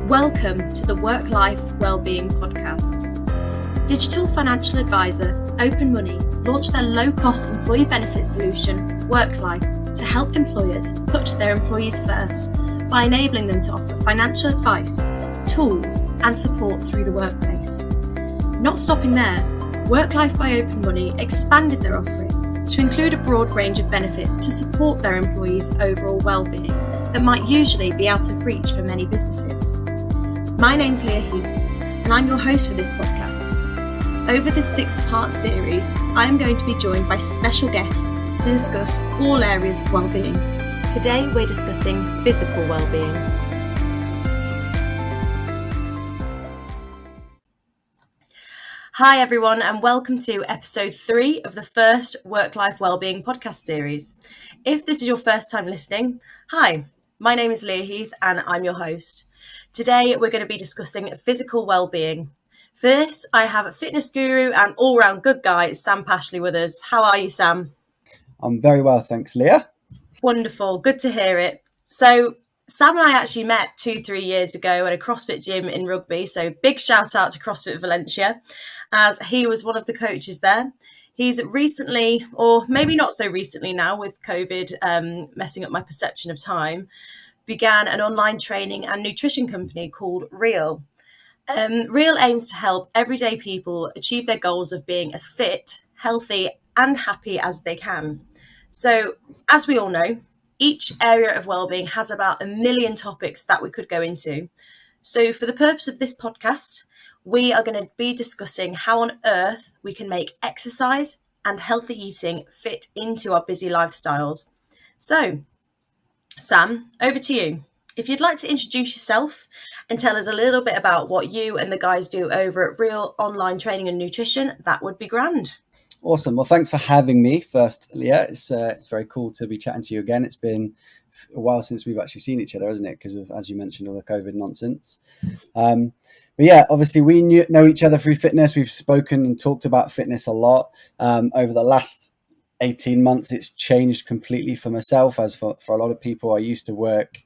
Welcome to the WorkLife Wellbeing podcast. Digital financial advisor Open Money launched their low-cost employee benefit solution, WorkLife, to help employers put their employees first by enabling them to offer financial advice, tools, and support through the workplace. Not stopping there, WorkLife by Open Money expanded their offering to include a broad range of benefits to support their employees' overall well-being that might usually be out of reach for many businesses. My name's Leah Heath, and I'm your host for this podcast. Over this 6-part series, I am going to be joined by special guests to discuss all areas of well-being. Today, we're discussing physical well-being. Hi everyone, and welcome to episode 3 of the first WorkLife Wellbeing podcast series. If this is your first time listening, hi, my name is Leah Heath and I'm your host. Today we're going to be discussing physical well-being. For this, I have a fitness guru and all-round good guy, Sam Pashley, with us. How are you, Sam? I'm very well, thanks, Leah. Wonderful, good to hear it. So Sam and I actually met 2-3 years ago at a CrossFit gym in Rugby, so big shout out to CrossFit Valencia, as he was one of the coaches there. He's recently, or maybe not so recently now with COVID messing up my perception of time, began an online training and nutrition company called Real. Real aims to help everyday people achieve their goals of being as fit, healthy and happy as they can. So, as we all know, each area of wellbeing has about 1 million topics that we could go into. So for the purpose of this podcast, we are going to be discussing how on earth we can make exercise and healthy eating fit into our busy lifestyles. So, Sam, over to you. If you'd like to introduce yourself and tell us a little bit about what you and the guys do over at Real Online Training and Nutrition, that would be grand. Awesome. Well, thanks for having me first, Leah. It's very cool to be chatting to you again. It's been a while since we've actually seen each other, hasn't it? Because of, as you mentioned, all the COVID nonsense. But yeah, obviously we know each other through fitness. We've spoken and talked about fitness a lot. Over the last 18 months, it's changed completely for myself. As for a lot of people, I used to work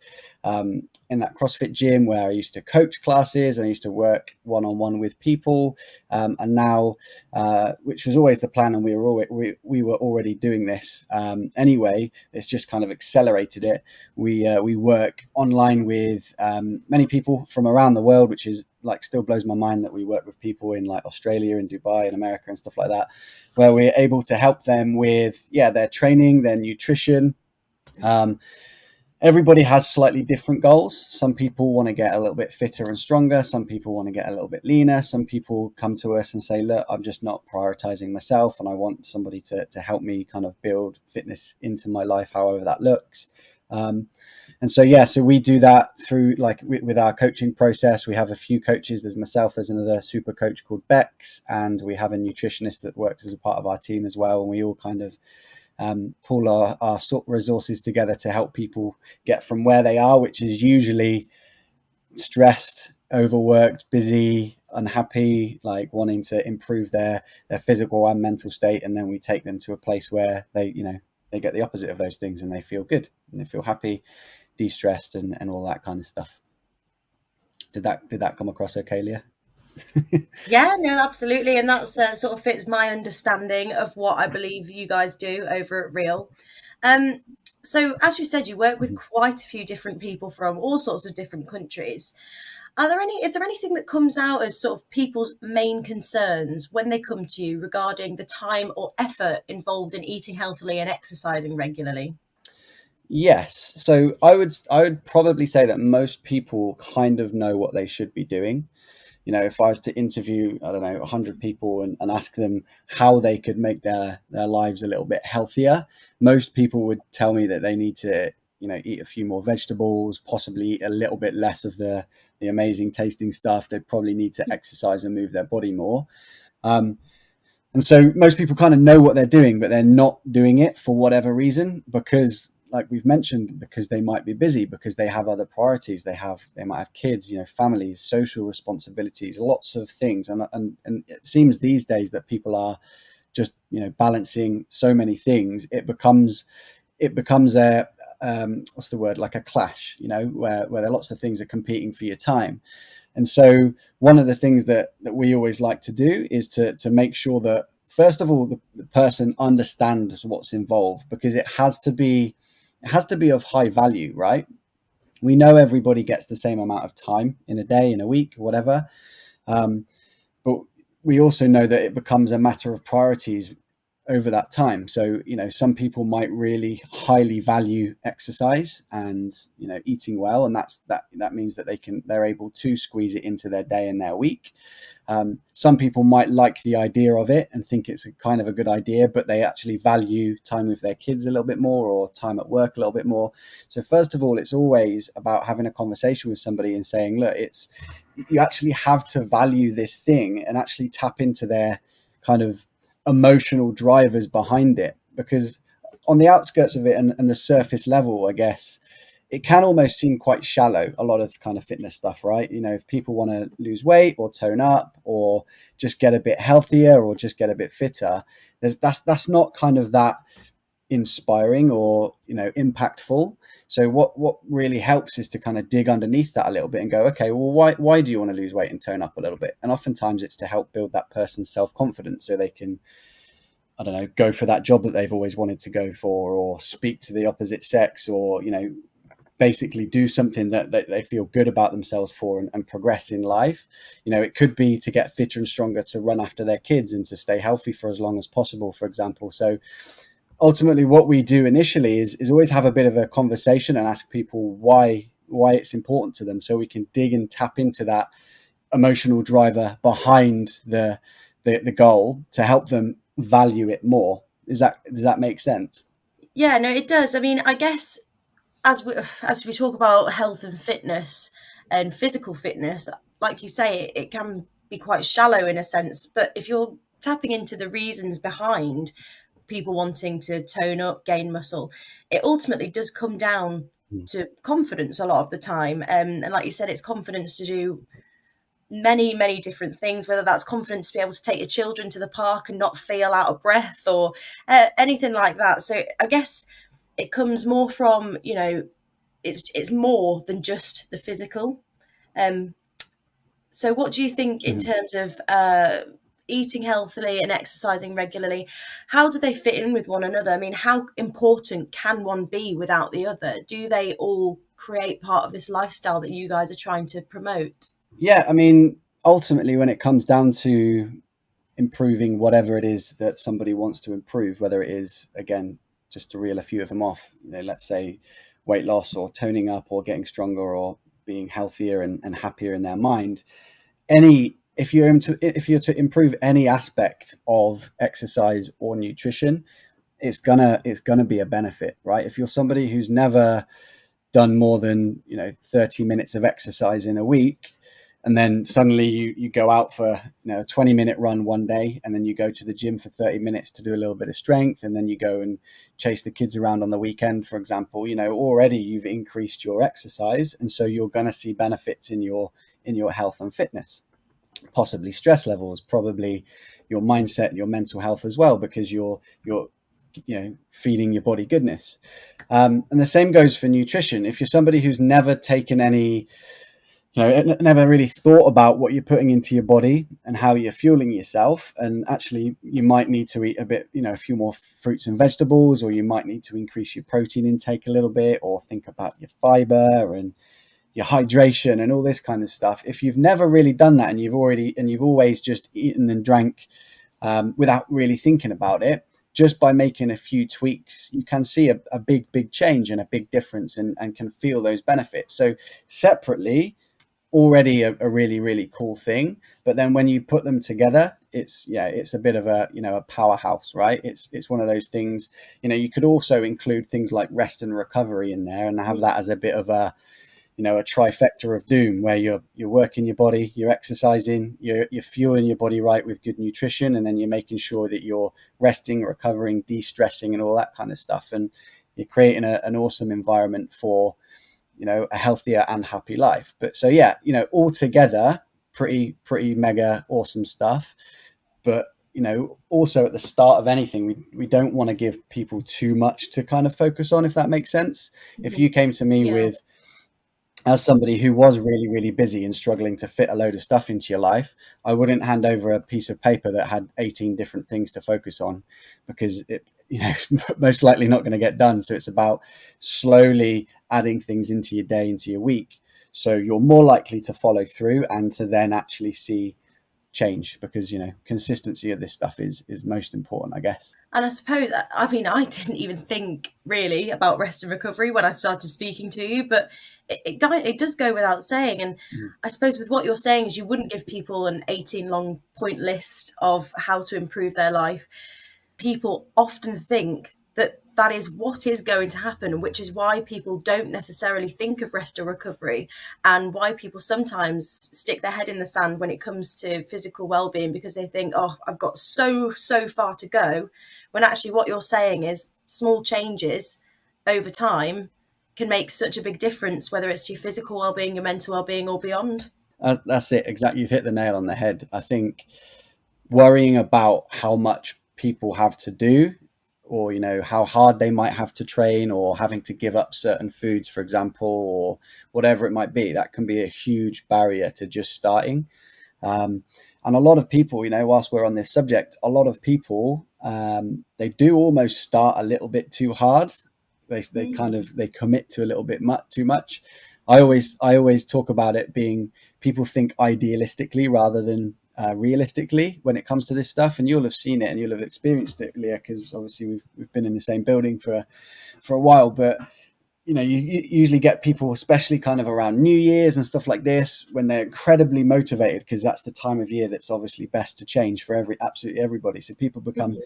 in that CrossFit gym where I used to coach classes and I used to work one-on-one with people. And now, which was always the plan, and we were already doing this anyway. It's just kind of accelerated it. We work online with many people from around the world, which is like still blows my mind that we work with people in like Australia and Dubai and America and stuff like that, where we're able to help them with their training, their nutrition. Everybody has slightly different goals. Some people want to get a little bit fitter and stronger. Some people want to get a little bit leaner. Some people come to us and say, look, I'm just not prioritizing myself and I want somebody to help me kind of build fitness into my life, however that looks. And so we do that through like with our coaching process. We have a few coaches. There's myself, there's another super coach called Bex, and we have a nutritionist that works as a part of our team as well. And we all kind of pull our sort of resources together to help people get from where they are, which is usually stressed, overworked, busy, unhappy, like wanting to improve their physical and mental state. And then we take them to a place where they get the opposite of those things and they feel good and they feel happy, de-stressed and all that kind of stuff. Did that come across okay, Leah? Yeah, no, absolutely. And that's sort of fits my understanding of what I believe you guys do over at Real. So as you said, you work with quite a few different people from all sorts of different countries. Is there anything that comes out as sort of people's main concerns when they come to you regarding the time or effort involved in eating healthily and exercising regularly? Yes. So I would probably say that most people kind of know what they should be doing. You know, if I was to interview, 100 people and ask them how they could make their lives a little bit healthier, most people would tell me that they need to, eat a few more vegetables, possibly eat a little bit less of the amazing tasting stuff. They'd probably need to exercise and move their body more. And so most people kind of know what they're doing, but they're not doing it for whatever reason, because like we've mentioned, because they might be busy, because they have other priorities. They might have kids, families, social responsibilities, lots of things. And it seems these days that people are just, balancing so many things. It becomes a what's the word, like a clash, where there are lots of things are competing for your time. And so one of the things that we always like to do is to make sure that, first of all, the person understands what's involved, because it has to be of high value, right? We know everybody gets the same amount of time in a day, in a week, whatever. Um, but we also know that it becomes a matter of priorities over that time. So, some people might really highly value exercise and, eating well, and that means that they're able to squeeze it into their day and their week. Some people might like the idea of it and think it's a kind of a good idea, but they actually value time with their kids a little bit more, or time at work a little bit more. So first of all, it's always about having a conversation with somebody and saying, look, you actually have to value this thing and actually tap into their kind of emotional drivers behind it. Because on the outskirts of it, and the surface level, I guess, it can almost seem quite shallow, a lot of kind of fitness stuff, right? If people want to lose weight or tone up or just get a bit healthier or just get a bit fitter, that's not kind of that inspiring or impactful. So what really helps is to kind of dig underneath that a little bit and go, okay, well, why do you want to lose weight and tone up a little bit? And oftentimes it's to help build that person's self-confidence, so they can, I don't know, go for that job that they've always wanted to go for, or speak to the opposite sex, or basically do something that they feel good about themselves for, and progress in life. It could be to get fitter and stronger, to run after their kids and to stay healthy for as long as possible, for example. So ultimately what we do initially is always have a bit of a conversation and ask people why it's important to them, so we can dig and tap into that emotional driver behind the goal to help them value it more. Does that make sense? Yeah, no, it does. I mean, I guess as we talk about health and fitness and physical fitness, like you say, it can be quite shallow in a sense. But if you're tapping into the reasons behind people wanting to tone up, gain muscle, it ultimately does come down to confidence a lot of the time. And like you said, it's confidence to do many, many different things, whether that's confidence to be able to take your children to the park and not feel out of breath, or anything like that. So I guess it comes more from, it's more than just the physical. Um, so what do you think in Mhm. terms of eating healthily and exercising regularly? How do they fit in with one another? I mean, how important can one be without the other? Do they all create part of this lifestyle that you guys are trying to promote? Yeah, I mean, ultimately, when it comes down to improving whatever it is that somebody wants to improve, whether it is, again, just to reel a few of them off, let's say weight loss or toning up or getting stronger or being healthier and happier in their mind, if you're to improve any aspect of exercise or nutrition, it's gonna be a benefit, right? If you're somebody who's never done more than 30 minutes of exercise in a week, and then suddenly you go out for a 20-minute run one day, and then you go to the gym for 30 minutes to do a little bit of strength, and then you go and chase the kids around on the weekend, for example, already you've increased your exercise, and so you're going to see benefits in your health and fitness, possibly stress levels, probably your mindset, your mental health as well, because you're feeding your body goodness. And the same goes for nutrition. If you're somebody who's never taken any, never really thought about what you're putting into your body and how you're fueling yourself, and actually you might need to eat a bit, a few more fruits and vegetables, or you might need to increase your protein intake a little bit, or think about your fiber and your hydration and all this kind of stuff. If you've never really done that, and you've always just eaten and drank without really thinking about it, just by making a few tweaks, you can see a big change and a big difference, and can feel those benefits. So separately, already a really, really cool thing. But then when you put them together, it's a bit of a powerhouse, right? It's one of those things. You could also include things like rest and recovery in there, and have that as a bit of a trifecta of doom, where you're working your body, you're exercising, you're fueling your body right with good nutrition, and then you're making sure that you're resting, recovering, de-stressing, and all that kind of stuff. And you're creating an awesome environment for a healthier and happy life. But so, all together, pretty mega awesome stuff. But also at the start of anything, we don't want to give people too much to kind of focus on, if that makes sense. If you came to me Yeah. with, as somebody who was really, really busy and struggling to fit a load of stuff into your life, I wouldn't hand over a piece of paper that had 18 different things to focus on, because it, most likely not going to get done. So it's about slowly adding things into your day, into your week. So you're more likely to follow through and to then actually see change, because consistency of this stuff is most important, I guess. And I suppose, I mean, I didn't even think really about rest and recovery when I started speaking to you, but it does go without saying. And Mm. I suppose with what you're saying is you wouldn't give people an 18 long point list of how to improve their life. People often think that that is what is going to happen, which is why people don't necessarily think of rest or recovery, and why people sometimes stick their head in the sand when it comes to physical well-being, because they think, oh, I've got so far to go, when actually what you're saying is small changes over time can make such a big difference, whether it's to your physical well-being, your mental well-being, or beyond. That's it, exactly. You've hit the nail on the head. I think worrying about how much people have to do, or how hard they might have to train, or having to give up certain foods, for example, or whatever it might be, that can be a huge barrier to just starting. And a lot of people, whilst we're on this subject, a lot of people, they do almost start a little bit too hard. They kind of, they commit to a little bit too much. I always talk about it being, people think idealistically rather than realistically when it comes to this stuff. And you'll have seen it and you'll have experienced it, Leah, because obviously we've been in the same building for a while. But you usually get people, especially kind of around New Year's and stuff like this, when they're incredibly motivated, because that's the time of year that's obviously best to change for absolutely everybody. So people become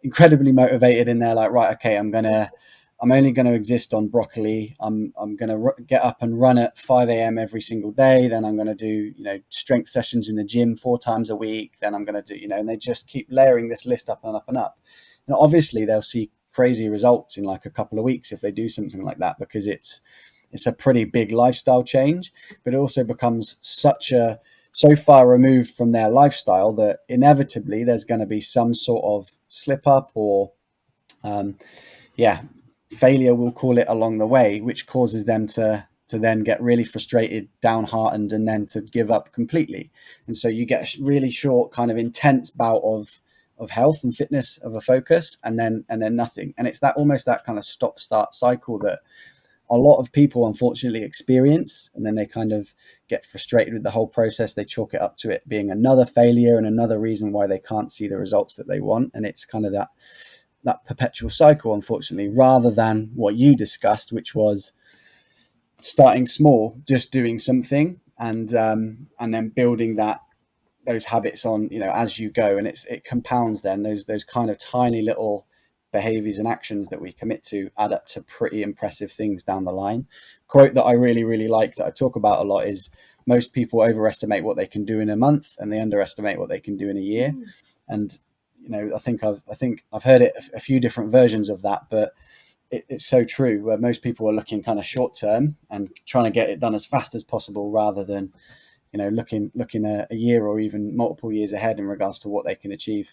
incredibly motivated, and they're like, right, okay, I'm only going to exist on broccoli. I'm going to get up and run at 5 a.m. every single day. Then I'm going to do, strength sessions in the gym 4 times a week. Then I'm going to do, and they just keep layering this list up and up and up. And obviously they'll see crazy results in like a couple of weeks if they do something like that, because it's a pretty big lifestyle change. But it also becomes so far removed from their lifestyle that inevitably there's going to be some sort of slip up, or yeah, failure, we'll call it, along the way, which causes them to then get really frustrated, downhearted, and then to give up completely. And so you get a really short, kind of intense bout of health and fitness, of a focus, and then nothing. And it's that, almost that kind of stop start cycle that a lot of people unfortunately experience, and then they kind of get frustrated with the whole process. They chalk it up to it being another failure and another reason why they can't see the results that they want. And it's kind of that perpetual cycle, unfortunately, rather than what you discussed, which was starting small, just doing something, and then building those habits on, as you go. And it compounds. Then those kind of tiny little behaviors and actions that we commit to add up to pretty impressive things down the line. Quote that I really, really like, that I talk about a lot, is most people overestimate what they can do in a month, and they underestimate what they can do in a year. And I think I've heard it a few different versions of that, but it's so true, where most people are looking kind of short term and trying to get it done as fast as possible, rather than looking a year or even multiple years ahead in regards to what they can achieve.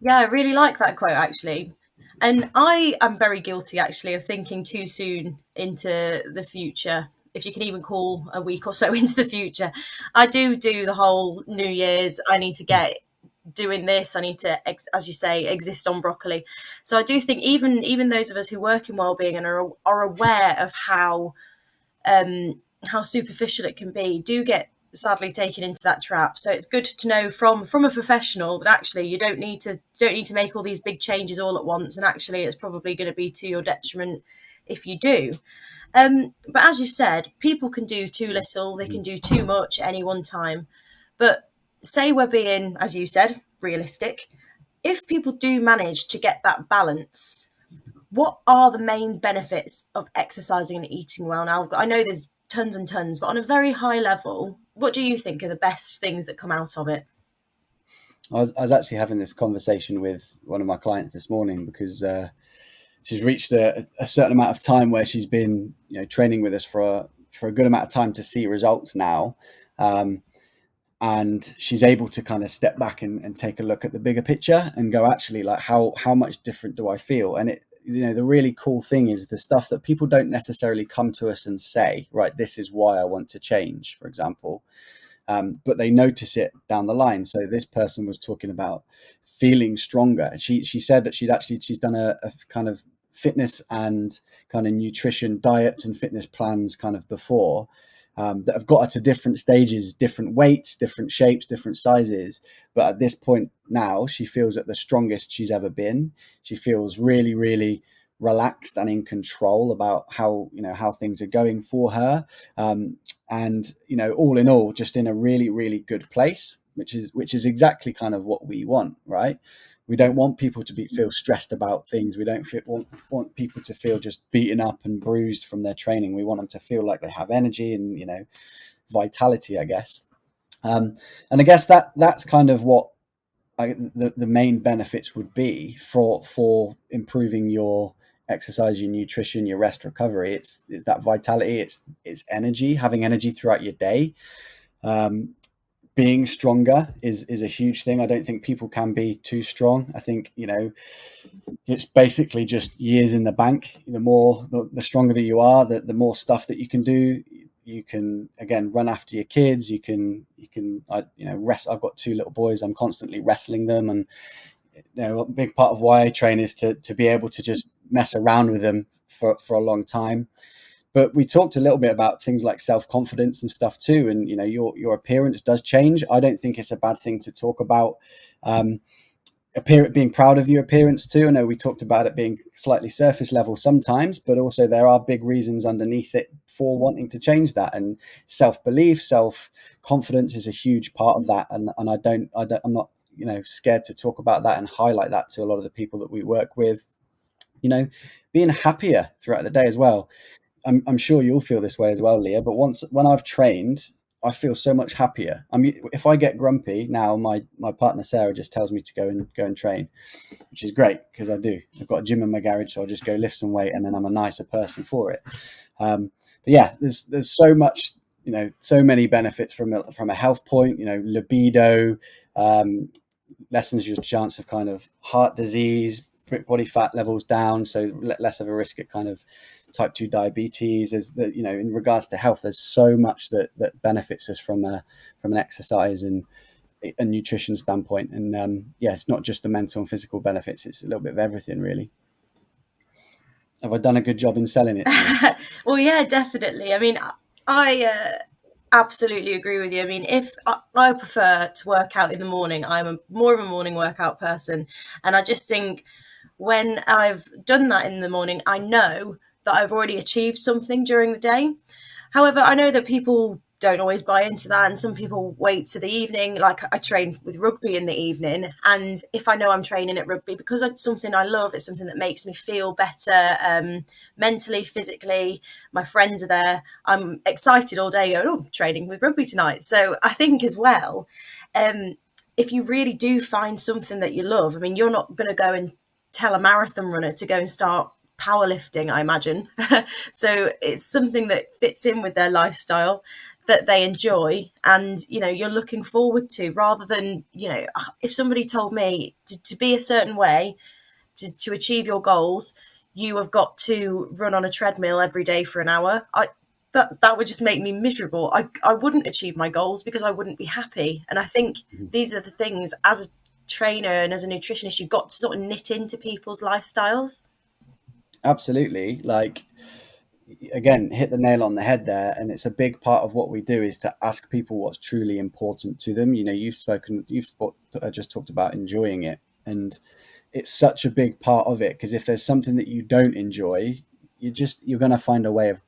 Yeah, I really like that quote actually. And I am very guilty actually of thinking too soon into the future, if you can even call a week or so into the future. I do the whole New Year's, I need to get doing this, I need to, as you say, exist on broccoli. So I do think even those of us who work in wellbeing and are aware of how superficial it can be, do get sadly taken into that trap. So it's good to know from a professional that actually you don't need to make all these big changes all at once, and actually it's probably going to be to your detriment if you do. But as you said, people can do too little, they can do too much at any one time. But say we're being, as you said, realistic. If people do manage to get that balance, what are the main benefits of exercising and eating well? Now, I know there's tons and tons, but on a very high level, what do you think are the best things that come out of it? I was actually having this conversation with one of my clients this morning, because she's reached a certain amount of time where she's been training with us for a good amount of time to see results now. and she's able to kind of step back and take a look at the bigger picture and go, actually, like how much different do I feel? And it, the really cool thing is the stuff that people don't necessarily come to us and say, right, this is why I want to change, for example. But they notice it down the line. So this person was talking about feeling stronger. She said that she's done a kind of fitness and kind of nutrition diets and fitness plans kind of before, that have got her to different stages, different weights, different shapes, different sizes. But at this point now, she feels at the strongest she's ever been. She feels really, really relaxed and in control about how things are going for her, and all in all, just in a really, really good place, which is exactly kind of what we want, right? We don't want people to feel stressed about things. We don't want people to feel just beaten up and bruised from their training. We want them to feel like they have energy and vitality, I guess. And I guess that's kind of what the main benefits would be for improving your exercise, your nutrition, your rest, recovery. It's that vitality, it's energy, having energy throughout your day. Being stronger is a huge thing. I don't think people can be too strong. I think it's basically just years in the bank. The stronger that you are, the more stuff that you can do. You can, again, run after your kids. You can rest. I've got two little boys. I'm constantly wrestling them, and a big part of why I train is to be able to just mess around with them for a long time. But we talked a little bit about things like self-confidence and stuff too. And, your appearance does change. I don't think it's a bad thing to talk about. Being proud of your appearance too. I know we talked about it being slightly surface level sometimes, but also there are big reasons underneath it for wanting to change that. And self-belief, self-confidence is a huge part of that. And I'm not, scared to talk about that and highlight that to a lot of the people that we work with. Being happier throughout the day as well. I'm sure you'll feel this way as well, Leah. But when I've trained, I feel so much happier. I mean, if I get grumpy now, my partner Sarah just tells me to go and train, which is great because I do. I've got a gym in my garage, so I'll just go lift some weight, and then I'm a nicer person for it. But yeah, there's so much, so many benefits from a health point. Libido, lessens your chance of kind of heart disease, body fat levels down, so less of a risk at kind of type 2 diabetes. In regards to health, there's so much that benefits us from an exercise and a nutrition standpoint. And it's not just the mental and physical benefits, it's a little bit of everything, really. Have I done a good job in selling it to you? Well, yeah, definitely. I mean, I absolutely agree with you. I mean, if I prefer to work out in the morning, I'm more of a morning workout person. And I just think when I've done that in the morning, I know that I've already achieved something during the day. However, I know that people don't always buy into that, and some people wait to the evening. Like, I train with rugby in the evening, and if I know I'm training at rugby because it's something I love, it's something that makes me feel better, mentally, physically. My friends are there. I'm excited all day. Going, oh, training with rugby tonight. So I think as well, if you really do find something that you love, I mean, you're not going to go and tell a marathon runner to go and start powerlifting, I imagine. So it's something that fits in with their lifestyle, that they enjoy, and you're looking forward to, rather than if somebody told me to be a certain way, to achieve your goals, you have got to run on a treadmill every day for an hour. That would just make me miserable. I wouldn't achieve my goals because I wouldn't be happy. And I think these are the things, as a trainer and as a nutritionist, you've got to sort of knit into people's lifestyles. Absolutely. Like, again, hit the nail on the head there. And it's a big part of what we do is to ask people what's truly important to them. Just talked about enjoying it. And it's such a big part of it, because if there's something that you don't enjoy, you're going to find a way of,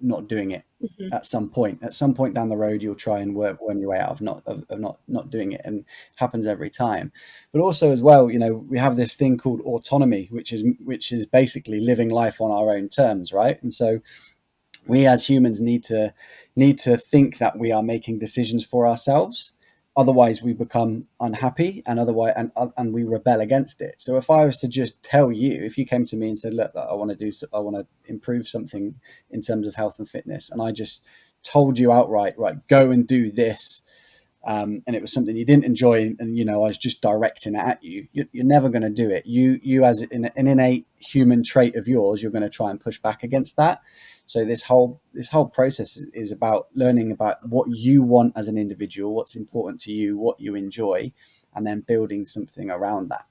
not doing it. Mm-hmm. At some point down the road, you'll try and work your way out of not doing it, and it happens every time. But also as well, we have this thing called autonomy, which is basically living life on our own terms, right? And so we as humans need to think that we are making decisions for ourselves. Otherwise we become unhappy, and we rebel against it. So if I was to just tell you, if you came to me and said, look, I want to improve something in terms of health and fitness, and I just told you outright, right, go and do this, and it was something you didn't enjoy, and I was just directing it at you, you're never going to do it. You as an innate human trait of yours, you're going to try and push back against that. So this whole process is about learning about what you want as an individual, what's important to you, what you enjoy, and then building something around that.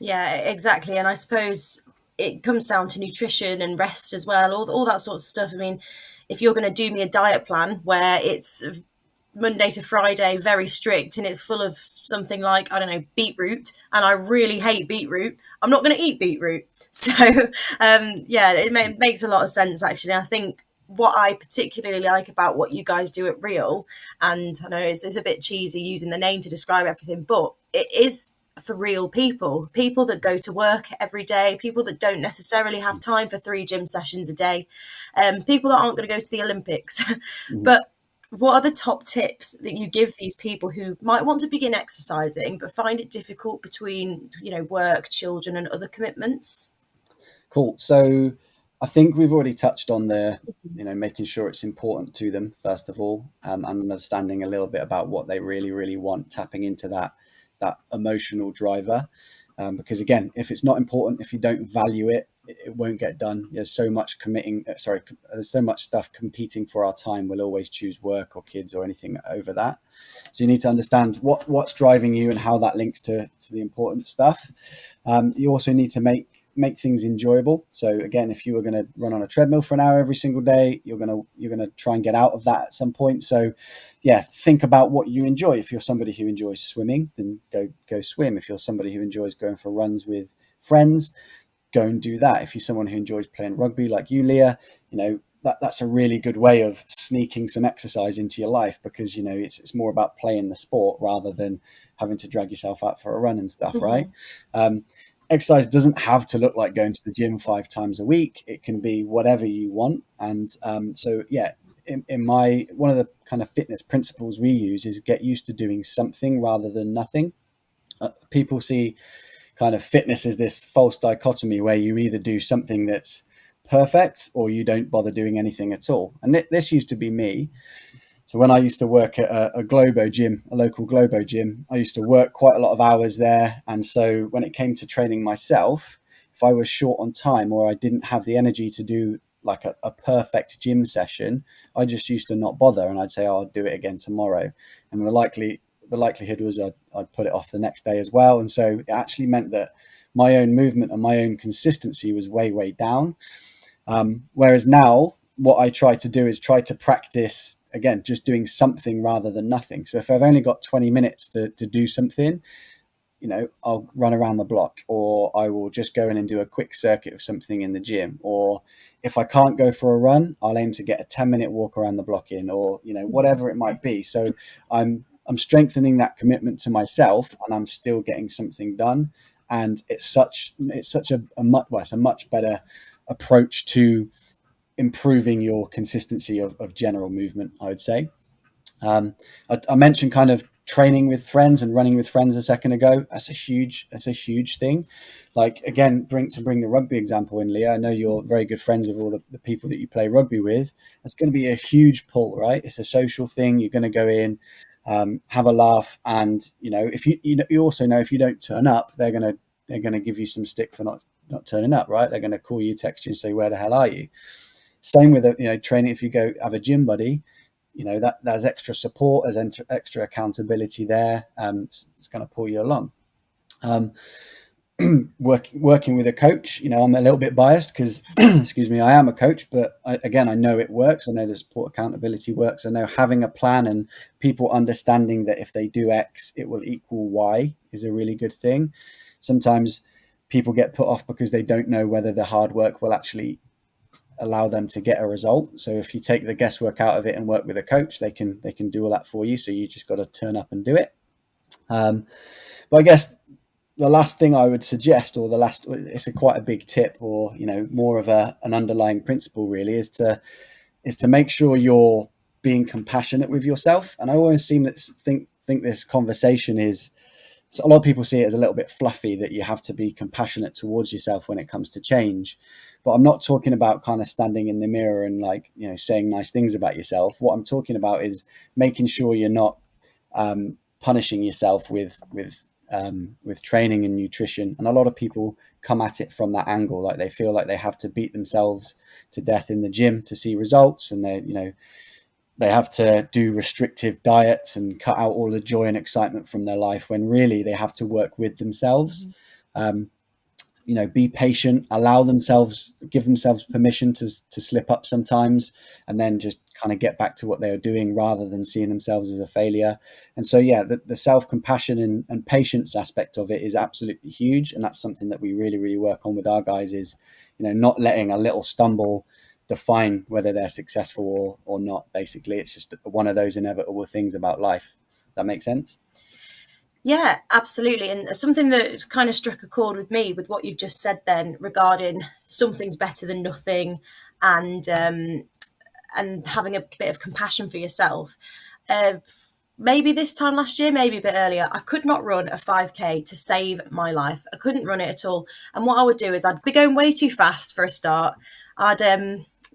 Yeah, exactly. And I suppose it comes down to nutrition and rest as well, all that sort of stuff. I mean, if you're going to do me a diet plan where it's Monday to Friday, very strict, and it's full of something like, I don't know, beetroot, and I really hate beetroot, I'm not going to eat beetroot. So, yeah, it makes a lot of sense, actually. I think what I particularly like about what you guys do at Real, and I know it's a bit cheesy using the name to describe everything, but it is for real people that go to work every day, people that don't necessarily have time for 3 gym sessions a day, people that aren't going to go to the Olympics. Mm-hmm. But what are the top tips that you give these people who might want to begin exercising but find it difficult between, work, children, and other commitments? Cool. So I think we've already touched on the, making sure it's important to them, first of all, and understanding a little bit about what they really, really want, tapping into that emotional driver. Because again, if it's not important, if you don't value it, it won't get done. There's so much there's so much stuff competing for our time. We'll always choose work or kids or anything over that. So you need to understand what's driving you and how that links to the important stuff. You also need to make things enjoyable. So again, if you were going to run on a treadmill for an hour every single day, you're going to try and get out of that at some point. So yeah, think about what you enjoy. If you're somebody who enjoys swimming, then go swim. If you're somebody who enjoys going for runs with friends, go and do that. If you're someone who enjoys playing rugby like you, Leah, that's a really good way of sneaking some exercise into your life, because it's more about playing the sport rather than having to drag yourself out for a run and stuff, right? Exercise doesn't have to look like going to the gym 5 times a week. It can be whatever you want. And so yeah, in my one of the kind of fitness principles we use is get used to doing something rather than nothing. People see kind of fitness as this false dichotomy where you either do something that's perfect or you don't bother doing anything at all. And this used to be me. So when I used to work at a Globo gym, a local Globo gym, I used to work quite a lot of hours there. And so when it came to training myself, if I was short on time or I didn't have the energy to do like a perfect gym session, I just used to not bother, and I'd say, I'll do it again tomorrow. And the likelihood was I'd put it off the next day as well. And so it actually meant that my own movement and my own consistency was way, way down. Whereas now what I try to do is try to practice, again, just doing something rather than nothing. So if I've only got 20 minutes to do something, I'll run around the block, or I will just go in and do a quick circuit of something in the gym. Or if I can't go for a run, I'll aim to get a 10-minute walk around the block in, or, whatever it might be. So I'm strengthening that commitment to myself, and I'm still getting something done. And it's such a much better approach to improving your consistency of general movement, I would say. I mentioned kind of training with friends and running with friends a second ago. That's a huge thing. Like, again, bring the rugby example in, Leah. I know you're very good friends with all the people that you play rugby with. It's going to be a huge pull, right? It's a social thing. You're going to go in, have a laugh, and if you also know if you don't turn up, they're going to give you some stick for not turning up, right? They're going to call you, text you, and say, "Where the hell are you?" Same with training. If you go have a gym buddy, that there's extra support, there's extra accountability there. It's going to pull you along. Working with a coach, I'm a little bit biased because excuse me, I am a coach, but I know it works. I know the support accountability works. I know having a plan and people understanding that if they do X, it will equal Y is a really good thing. Sometimes people get put off because they don't know whether the hard work will actually allow them to get a result. So if you take the guesswork out of it and work with a coach, they can do all that for you. So you just got to turn up and do it. But I guess the last thing I would suggest, or it's quite a big tip, or more of an underlying principle really, is to make sure you're being compassionate with yourself. And I always think this conversation is a lot of people see it as a little bit fluffy, that you have to be compassionate towards yourself when it comes to change. But I'm not talking about kind of standing in the mirror and like, saying nice things about yourself. What I'm talking about is making sure you're not punishing yourself with training and nutrition. And a lot of people come at it from that angle, like they feel like they have to beat themselves to death in the gym to see results, and they have to do restrictive diets and cut out all the joy and excitement from their life, when really they have to work with themselves. Be patient, give themselves permission to slip up sometimes, and then just kind of get back to what they are doing, rather than seeing themselves as a failure. And so, the self-compassion and patience aspect of it is absolutely huge. And that's something that we really, really work on with our guys, is, not letting a little stumble define whether they're successful or not. Basically, it's just one of those inevitable things about life. Does that make sense? Yeah, absolutely. And something that's kind of struck a chord with me with what you've just said then, regarding something's better than nothing, and having a bit of compassion for yourself. Maybe this time last year, maybe a bit earlier, I could not run a 5K to save my life. I couldn't run it at all. And what I would do is I'd be going way too fast for a start. I'd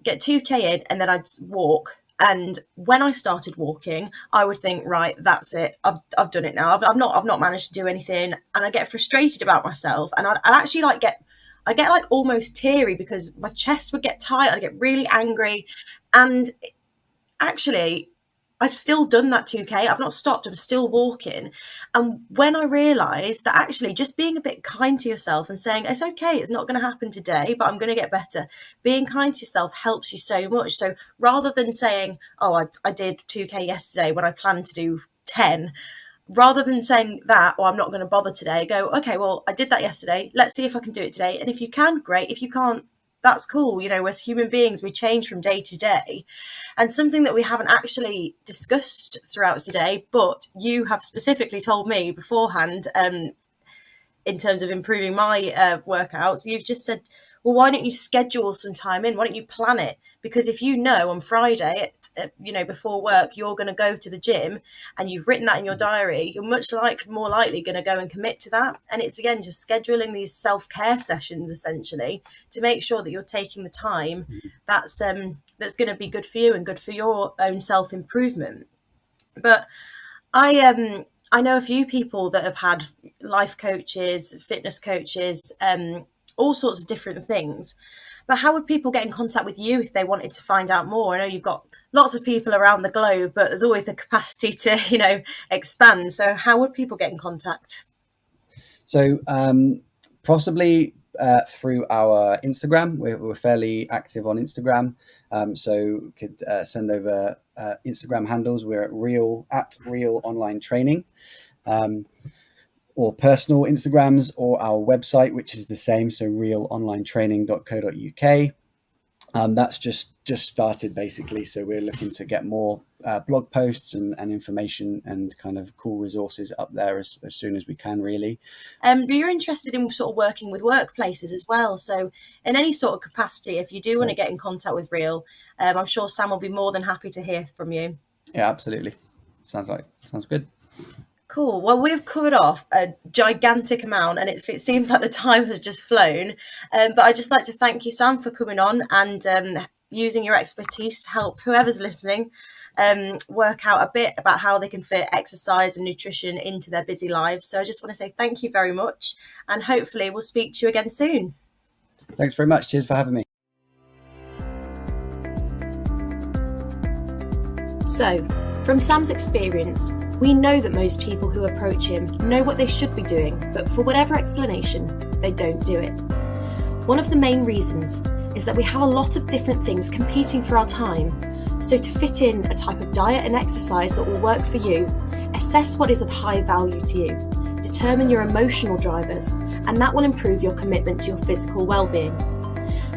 get 2K in, and then I'd walk. And when I started walking, I would think, right, that's it. I've done it now. I've not managed to do anything, and I get frustrated about myself. And I'd actually I get like almost teary, because my chest would get tight. I'd get really angry, and actually, I've still done that 2K. I've not stopped. I'm still walking. And when I realised that actually just being a bit kind to yourself and saying, it's okay, it's not going to happen today, but I'm going to get better. Being kind to yourself helps you so much. So rather than saying, oh, I did 2K yesterday when I planned to do 10, rather than saying that, or I'm not going to bother today, go, okay, well, I did that yesterday. Let's see if I can do it today. And if you can, great. If you can't, that's cool. As human beings, we change from day to day. And something that we haven't actually discussed throughout today, but you have specifically told me beforehand, in terms of improving my workouts, you've just said, well, why don't you schedule some time in? Why don't you plan it? Because if you know on Friday, before work, you're going to go to the gym, and you've written that in your diary, you're more likely going to go and commit to that. And it's, again, just scheduling these self-care sessions, essentially, to make sure that you're taking the time that's going to be good for you and good for your own self-improvement. But I know a few people that have had life coaches, fitness coaches, all sorts of different things. But how would people get in contact with you if they wanted to find out more? I know you've got lots of people around the globe, but there's always the capacity to, expand. So how would people get in contact? So possibly through our Instagram. We're fairly active on Instagram. So could send over Instagram handles. We're at Real Online Training. Or personal Instagrams, or our website, which is the same, so realonlinetraining.co.uk. That's just started, basically, so we're looking to get more blog posts and information and kind of cool resources up there as soon as we can, really. You're interested in sort of working with workplaces as well, so in any sort of capacity, if you do want to get in contact with Real, I'm sure Sam will be more than happy to hear from you. Yeah, absolutely. Sounds good. Cool. Well, we've covered off a gigantic amount, and it seems like the time has just flown. But I'd just like to thank you, Sam, for coming on and using your expertise to help whoever's listening work out a bit about how they can fit exercise and nutrition into their busy lives. So I just want to say thank you very much, and hopefully we'll speak to you again soon. Thanks very much. Cheers for having me. So, from Sam's experience, we know that most people who approach him know what they should be doing, but for whatever explanation, they don't do it. One of the main reasons is that we have a lot of different things competing for our time. So to fit in a type of diet and exercise that will work for you, assess what is of high value to you, determine your emotional drivers, and that will improve your commitment to your physical well-being.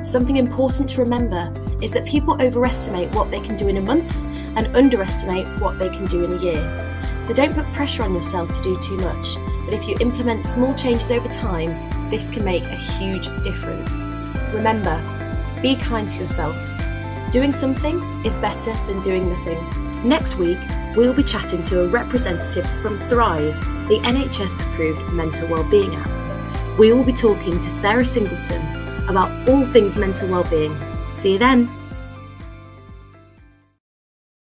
Something important to remember is that people overestimate what they can do in a month and underestimate what they can do in a year. So don't put pressure on yourself to do too much, but if you implement small changes over time, this can make a huge difference. Remember, be kind to yourself. Doing something is better than doing nothing. Next week, we'll be chatting to a representative from Thrive, the NHS-approved mental wellbeing app. We will be talking to Sarah Singleton about all things mental wellbeing. See you then.